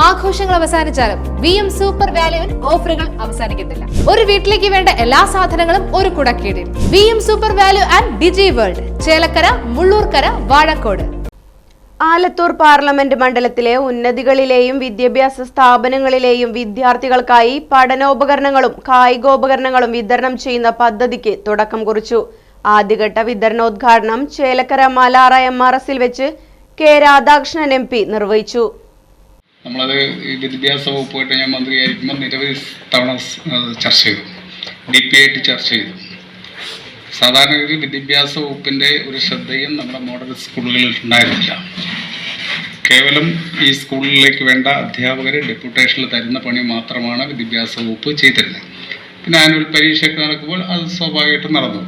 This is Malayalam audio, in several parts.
ആഘോഷങ്ങൾ അവസാനിച്ചാലും VM സൂപ്പർ വാല്യുവിൽ ഓഫറുകൾ അവസാനിക്കുന്നില്ല. ഒരു വീട്ടിലേക്ക് വേണ്ട എല്ലാ സാധനങ്ങളും ഒരു കുടക്കീഴിൽ. VM Super Value and Digi World, Chelakkara, Mullurkara, Vazhakode. Alathur parliament മണ്ഡലത്തിലെ ഉന്നതികളിലെയും വിദ്യാഭ്യാസ സ്ഥാപനങ്ങളിലെയും വിദ്യാർത്ഥികൾക്കായി പഠനോപകരണങ്ങളും കായികോപകരണങ്ങളും വിതരണം ചെയ്യുന്ന പദ്ധതിക്ക് തുടക്കം കുറിച്ചു. ആദ്യഘട്ട വിതരണോദ്ഘാടനം ചേലക്കര മലാറ MRSൽ വെച്ച് കെ രാധാകൃഷ്ണൻ MP നിർവഹിച്ചു. നമ്മളത് വിദ്യാഭ്യാസ വകുപ്പുമായിട്ട് ഞാൻ മന്ത്രിയായിരിക്കുമ്പോൾ നിരവധി തവണ ചർച്ച ചെയ്തു, DP ചർച്ച ചെയ്തു. സാധാരണ വിദ്യാഭ്യാസ വകുപ്പിൻ്റെ ഒരു ശ്രദ്ധയും നമ്മുടെ മോഡൽ സ്കൂളുകളിൽ ഉണ്ടായിരുന്നില്ല. കേവലം ഈ സ്കൂളിലേക്ക് വേണ്ട അധ്യാപകരെ ഡെപ്യൂട്ടേഷനിൽ തരുന്ന പണി മാത്രമാണ് വിദ്യാഭ്യാസ വകുപ്പ് ചെയ്തിരുന്നത്. പിന്നെ ആനുവൽ പരീക്ഷയൊക്കെ നടക്കുമ്പോൾ അത് സ്വാഭാവികമായിട്ടും നടന്നു.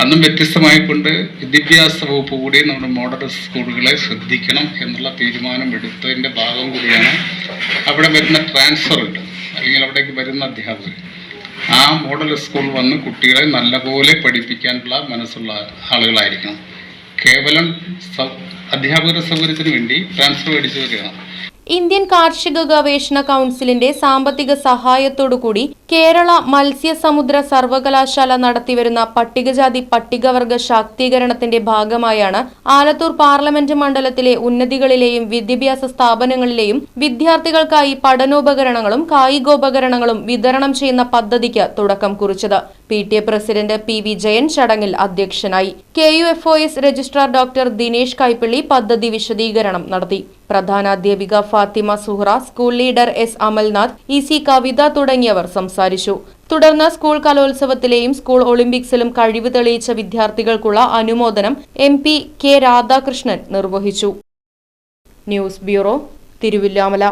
അന്നും വ്യത്യസ്തമായിക്കൊണ്ട് വിദ്യാഭ്യാസ വകുപ്പ് കൂടി നമ്മുടെ മോഡൽ സ്കൂളുകളെ ശ്രദ്ധിക്കണം എന്നുള്ള തീരുമാനം എടുത്തതിൻ്റെ ഭാഗം കൂടിയാണ് അവിടെ വരുന്ന ട്രാൻസ്ഫർ ഉണ്ട്, അല്ലെങ്കിൽ അവിടേക്ക് വരുന്ന അധ്യാപകർ ആ മോഡൽ സ്കൂൾ വന്ന് കുട്ടികളെ നല്ലപോലെ പഠിപ്പിക്കാനുള്ള മനസ്സുള്ള ആളുകളായിരിക്കണം. കേവലം അധ്യാപകരുടെ സൗകര്യത്തിന് വേണ്ടി ട്രാൻസ്ഫർ മേടിച്ചു വരികയാണ്. ഇന്ത്യൻ കാർഷിക ഗവേഷണ കൗൺസിലിന്റെ സാമ്പത്തിക സഹായത്തോടുകൂടി കേരള മത്സ്യസമുദ്ര സർവകലാശാല നടത്തിവരുന്ന പട്ടികജാതി പട്ടികവർഗ ശാക്തീകരണത്തിന്റെ ഭാഗമായാണ് ആലത്തൂർ പാർലമെന്റ് മണ്ഡലത്തിലെ ഉന്നതികളിലെയും വിദ്യാഭ്യാസ സ്ഥാപനങ്ങളിലെയും വിദ്യാർത്ഥികൾക്കായി പഠനോപകരണങ്ങളും കായികോപകരണങ്ങളും വിതരണം ചെയ്യുന്ന പദ്ധതിക്ക് തുടക്കം കുറിച്ചത്. PTA പ്രസിഡന്റ് PV ജയൻ ചടങ്ങിൽ അധ്യക്ഷനായി. KUFOS registrar doctor Dinesh Kaippally പദ്ധതി വിശദീകരണം നടത്തി. പ്രധാനാധ്യാപിക Fathima Suhra, school leader S Amalnath, EC Kavitha തുടങ്ങിയവർ സംസാരിച്ചു. തുടർന്ന് സ്കൂൾ കലോത്സവത്തിലെയും സ്കൂൾ ഒളിമ്പിക്സിലും കഴിവ് തെളിയിച്ച വിദ്യാർത്ഥികൾക്കുള്ള അനുമോദനം MP കെ രാധാകൃഷ്ണൻ നിർവഹിച്ചു. News bureau, Thiruvilwamala.